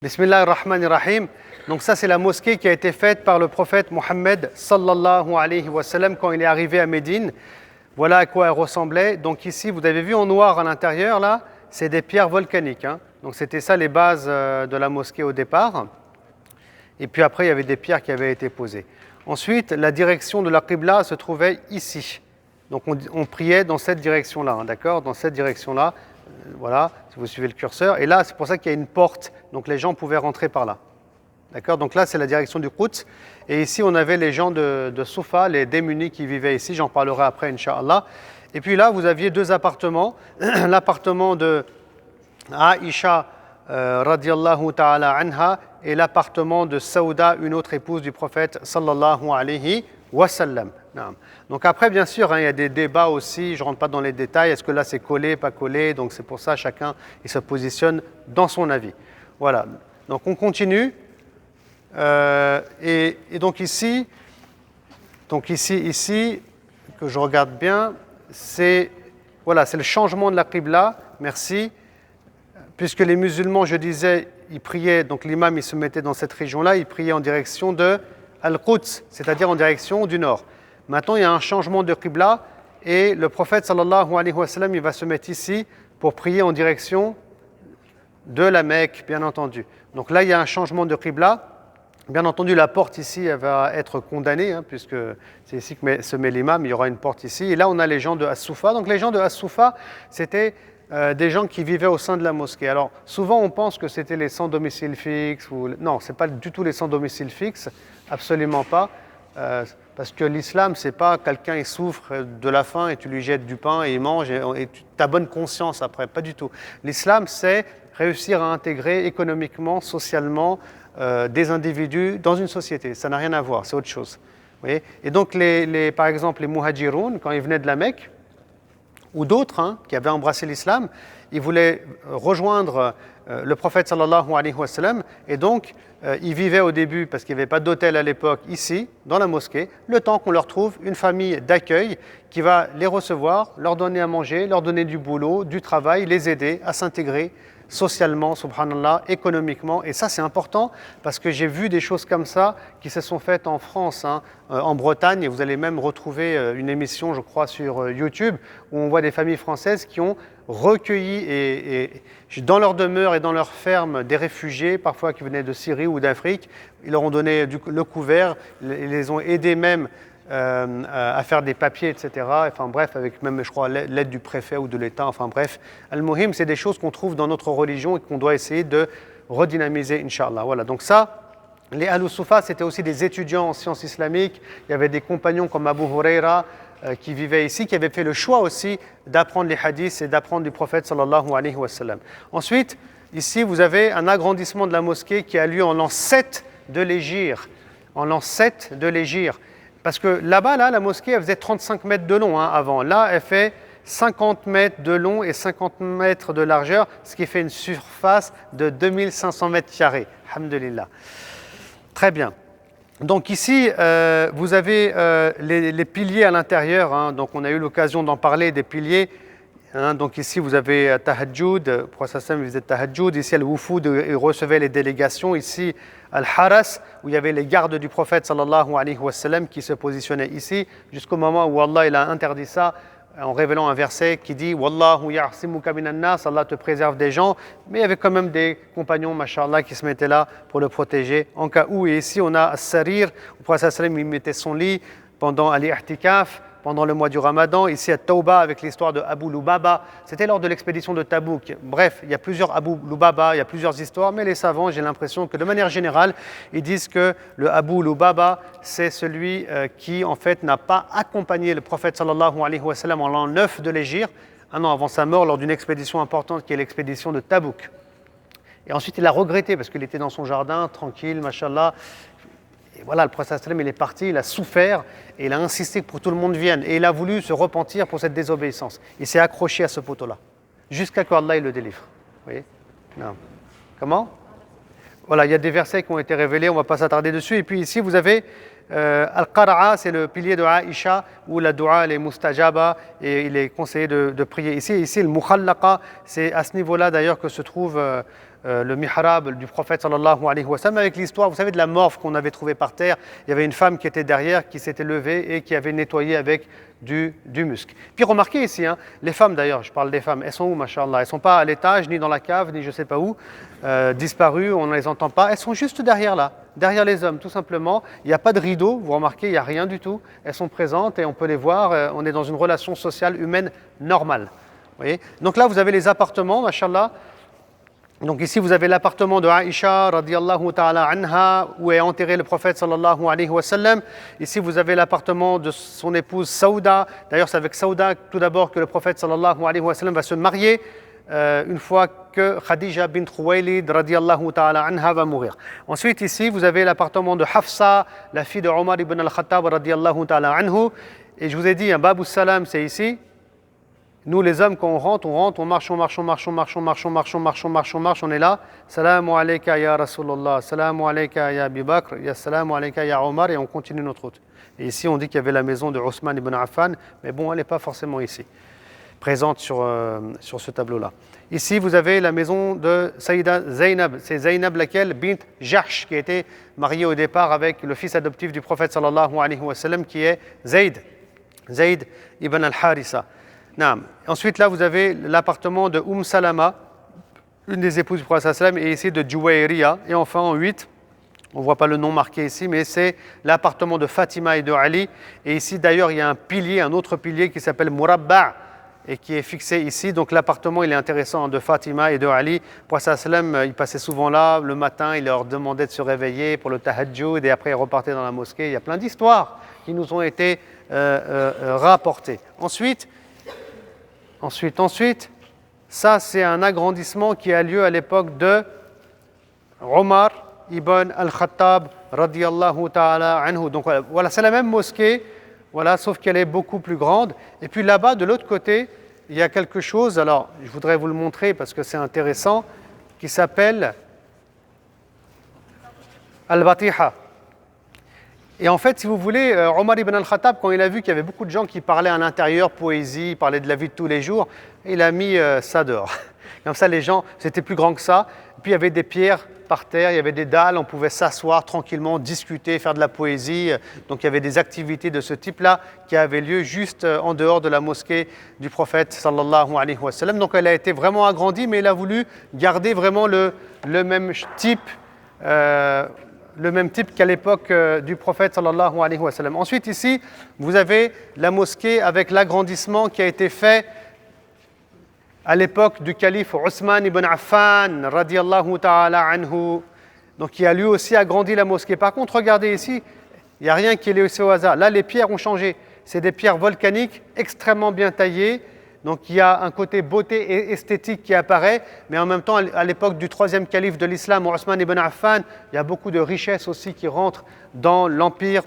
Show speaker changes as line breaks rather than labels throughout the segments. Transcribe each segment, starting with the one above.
Bismillah ar-Rahman ar-Rahim. Donc ça c'est la mosquée qui a été faite par le prophète Mohammed sallallahu alayhi wa sallam quand il est arrivé à Médine. Voilà à quoi elle ressemblait. Donc ici vous avez vu en noir à l'intérieur là, c'est des pierres volcaniques. Donc c'était ça les bases de la mosquée au départ. Et puis après il y avait des pierres qui avaient été posées. Ensuite la direction de la Qibla se trouvait ici. Donc on priait dans cette direction-là, d'accord, dans cette direction-là. Voilà, si vous suivez le curseur. Et là, c'est pour ça qu'il y a une porte. Donc les gens pouvaient rentrer par là. D'accord. Donc là, c'est la direction du Quds. Et ici, on avait les gens de Soufa, les démunis qui vivaient ici. J'en parlerai après, Inch'Allah. Et puis là, vous aviez deux appartements. L'appartement de Aïcha, radiallahu ta'ala anha, et l'appartement de Saouda, une autre épouse du prophète, sallallahu alayhi wa sallam. Donc après, bien sûr, il y a des débats aussi, je ne rentre pas dans les détails, est-ce que là c'est collé, pas collé, donc c'est pour ça chacun il se positionne dans son avis. Voilà, donc on continue. Et donc ici, que je regarde bien, c'est le changement de la Qibla, merci, puisque les musulmans, je disais, ils priaient, donc l'imam il se mettait dans cette région-là, il priait en direction de Al-Quds, c'est-à-dire en direction du nord. Maintenant, il y a un changement de Qibla et le prophète sallallahu alayhi wa sallam, il va se mettre ici pour prier en direction de la Mecque, bien entendu. Donc là, il y a un changement de Qibla. Bien entendu, la porte ici, elle va être condamnée, puisque c'est ici que se met l'imam, il y aura une porte ici. Et là, on a les gens de As-Soufa. Donc les gens de As-Soufa, c'était des gens qui vivaient au sein de la mosquée. Alors, souvent, on pense que c'était les sans domicile fixe. Non, ce n'est pas du tout les sans domicile fixe, absolument pas. Parce que l'islam, c'est pas quelqu'un il souffre de la faim et tu lui jettes du pain et il mange et tu as bonne conscience après, pas du tout. L'islam, c'est réussir à intégrer économiquement, socialement des individus dans une société. Ça n'a rien à voir, c'est autre chose. Vous voyez. Et donc, par exemple, les muhajiroun, quand ils venaient de la Mecque, ou d'autres qui avaient embrassé l'islam, ils voulaient rejoindre le prophète sallallahu alayhi wa sallam, et donc ils vivaient au début, parce qu'il n'y avait pas d'hôtel à l'époque, ici, dans la mosquée, le temps qu'on leur trouve une famille d'accueil qui va les recevoir, leur donner à manger, leur donner du boulot, du travail, les aider à s'intégrer socialement, subhanallah, économiquement. Et ça, c'est important parce que j'ai vu des choses comme ça qui se sont faites en France, en Bretagne. Et vous allez même retrouver une émission, je crois, sur YouTube où on voit des familles françaises qui ont recueilli et dans leur demeure et dans leur ferme des réfugiés, parfois qui venaient de Syrie ou d'Afrique. Ils leur ont donné le couvert, ils les ont aidés même à faire des papiers, etc. Enfin bref, avec même, je crois, l'aide du préfet ou de l'État. Enfin bref, Al-Muhim, c'est des choses qu'on trouve dans notre religion et qu'on doit essayer de redynamiser, Inch'Allah. Voilà, donc ça, les Ahl-Soufa, c'était aussi des étudiants en sciences islamiques. Il y avait des compagnons comme Abu Huraira qui vivaient ici, qui avaient fait le choix aussi d'apprendre les hadiths et d'apprendre du prophète sallallahu alayhi wa sallam. Ensuite, ici, vous avez un agrandissement de la mosquée qui a lieu en l'an 7 de l'Hégire. En l'an 7 de l'Hégire. Parce que là-bas, la mosquée, elle faisait 35 mètres de long avant. Là, elle fait 50 mètres de long et 50 mètres de largeur, ce qui fait une surface de 2500 mètres carrés. Alhamdulillah. Très bien. Donc ici, vous avez les piliers à l'intérieur. Donc on a eu l'occasion d'en parler, des piliers. Donc ici, vous avez Tahajjud, le prophète faisait Tahajjud. Ici, Al-Wufud, il recevait les délégations. Ici, Al-Haras, où il y avait les gardes du prophète sallallahu alayhi wa sallam qui se positionnaient ici, jusqu'au moment où Allah il a interdit ça en révélant un verset qui dit Wallahu ya'simuka minan nas, Allah te préserve des gens. Mais il y avait quand même des compagnons, mashallah, qui se mettaient là pour le protéger en cas où. Et ici, on a As-Sarir, où le prophète sallallahu alayhi wa sallam il mettait son lit pendant al-i'tikaf, pendant le mois du Ramadan. Ici à Tauba avec l'histoire de Abu Lubaba, c'était lors de l'expédition de Tabouk. Bref, il y a plusieurs Abu Lubaba, il y a plusieurs histoires, mais les savants, j'ai l'impression que de manière générale, ils disent que le Abu Lubaba, c'est celui qui en fait n'a pas accompagné le prophète sallallahu alayhi wa sallam en l'an 9 de l'Hégire, un an avant sa mort, lors d'une expédition importante qui est l'expédition de Tabouk. Et ensuite, il a regretté parce qu'il était dans son jardin, tranquille, mashallah. Et voilà, le prophète il est parti, il a souffert et il a insisté pour que tout le monde vienne. Et il a voulu se repentir pour cette désobéissance. Il s'est accroché à ce poteau-là, jusqu'à ce qu'Allah le délivre. Vous voyez ? Non. Comment ? Voilà, il y a des versets qui ont été révélés, on ne va pas s'attarder dessus. Et puis ici, vous avez Al-Qara'a, c'est le pilier de Aïcha, où la dua elle est mustajaba et il est conseillé de prier ici. Ici, le Mukhallaqa, c'est à ce niveau-là d'ailleurs que se trouve le mihrab du prophète sallallahu alayhi wa sallam, avec l'histoire, vous savez, de la morve qu'on avait trouvée par terre. Il y avait une femme qui était derrière, qui s'était levée et qui avait nettoyé avec du musc. Puis remarquez ici, hein, les femmes d'ailleurs, je parle des femmes, elles sont où, mashallah? Elles ne sont pas à l'étage, ni dans la cave, ni je ne sais pas où, disparues, on ne les entend pas. Elles sont juste derrière là, derrière les hommes, tout simplement. Il n'y a pas de rideau, vous remarquez, il n'y a rien du tout. Elles sont présentes et on peut les voir. On est dans une relation sociale humaine normale. Vous voyez? Donc là, vous avez les appartements, mashallah. Donc ici, vous avez l'appartement de Aïcha, radiyallahu ta'ala anha, où est enterré le prophète sallallahu alayhi wa sallam. Ici, vous avez l'appartement de son épouse Saouda. D'ailleurs, c'est avec Saouda, tout d'abord, que le prophète sallallahu alayhi wa sallam va se marier, une fois que Khadija bint Khuwaylid, radiyallahu ta'ala anha, va mourir. Ensuite, ici, vous avez l'appartement de Hafsa, la fille de Omar ibn al-Khattab, radiyallahu ta'ala anhu. Et je vous ai dit, un Babou Salam, c'est ici. Nous, les hommes, quand on rentre, on marche, on est là. Salamu alayka ya Rasulallah, salamu alayka ya Abi Bakr, ya salamu alayka ya Omar, et on continue notre route. Et ici, on dit qu'il y avait la maison de Othman ibn Affan, mais bon, elle n'est pas forcément ici, présente sur ce tableau-là. Ici, vous avez la maison de Saïda Zainab. C'est Zainab laquelle bint Jahsh, qui a été mariée au départ avec le fils adoptif du prophète sallallahu alayhi wa sallam, qui est Zayd ibn al-Harisa. Ensuite, là, vous avez l'appartement de Salama, une des épouses du prophète sallam, et ici de Juwayriya. Et enfin, en 8, on ne voit pas le nom marqué ici, mais c'est l'appartement de Fatima et de Ali. Et ici, d'ailleurs, il y a un autre pilier qui s'appelle Murabba' et qui est fixé ici. Donc l'appartement, il est intéressant, de Fatima et de Ali. Le prophète sallam, il passait souvent là. Le matin, il leur demandait de se réveiller pour le tahajjud, et après, il repartait dans la mosquée. Il y a plein d'histoires qui nous ont été rapportées. Ensuite, ça c'est un agrandissement qui a lieu à l'époque de Omar ibn al-Khattab radiyallahu ta'ala anhu. Donc voilà, c'est la même mosquée, voilà, sauf qu'elle est beaucoup plus grande. Et puis là-bas, de l'autre côté, il y a quelque chose, alors je voudrais vous le montrer parce que c'est intéressant, qui s'appelle Al-Batiha. Et en fait, si vous voulez, Omar ibn al-Khattab, quand il a vu qu'il y avait beaucoup de gens qui parlaient à l'intérieur, poésie, parlaient de la vie de tous les jours, il a mis ça dehors. Comme ça, les gens, c'était plus grand que ça. Et puis, il y avait des pierres par terre, il y avait des dalles, on pouvait s'asseoir tranquillement, discuter, faire de la poésie. Donc, il y avait des activités de ce type-là qui avaient lieu juste en dehors de la mosquée du prophète, sallallahu alayhi wa sallam. Donc, elle a été vraiment agrandie, mais il a voulu garder vraiment le même type qu'à l'époque du prophète sallallahu alayhi wa sallam. Ensuite ici, vous avez la mosquée avec l'agrandissement qui a été fait à l'époque du calife Othman ibn Affan radiyallahu ta'ala anhu. Donc il a lui aussi agrandi la mosquée. Par contre, regardez ici, il n'y a rien qui est laissé au hasard. Là, les pierres ont changé. C'est des pierres volcaniques extrêmement bien taillées. Donc il y a un côté beauté et esthétique qui apparaît, mais en même temps, à l'époque du troisième calife de l'islam, Othman ibn Affan, il y a beaucoup de richesses aussi qui rentrent dans l'empire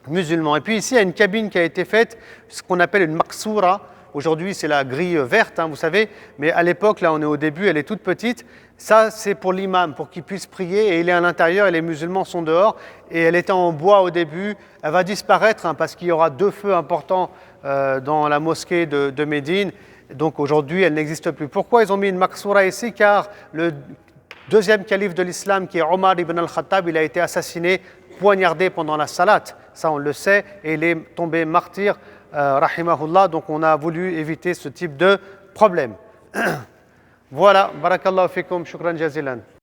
musulman. Et puis ici, il y a une cabine qui a été faite, ce qu'on appelle une maqsoura. Aujourd'hui, c'est la grille verte, vous savez, mais à l'époque, là, on est au début, elle est toute petite. Ça, c'est pour l'imam, pour qu'il puisse prier, et il est à l'intérieur, et les musulmans sont dehors. Et elle était en bois au début, elle va disparaître, parce qu'il y aura 2 feux importants dans la mosquée de Médine. Donc aujourd'hui, elle n'existe plus. Pourquoi ils ont mis une maqsoura ici? Car le deuxième calife de l'islam, qui est Omar ibn al-Khattab, il a été assassiné, poignardé pendant la salat. Ça, on le sait, et il est tombé martyr, rahimahullah. Donc on a voulu éviter ce type de problème. Voilà, barakallahu fikum, shukran jazilan.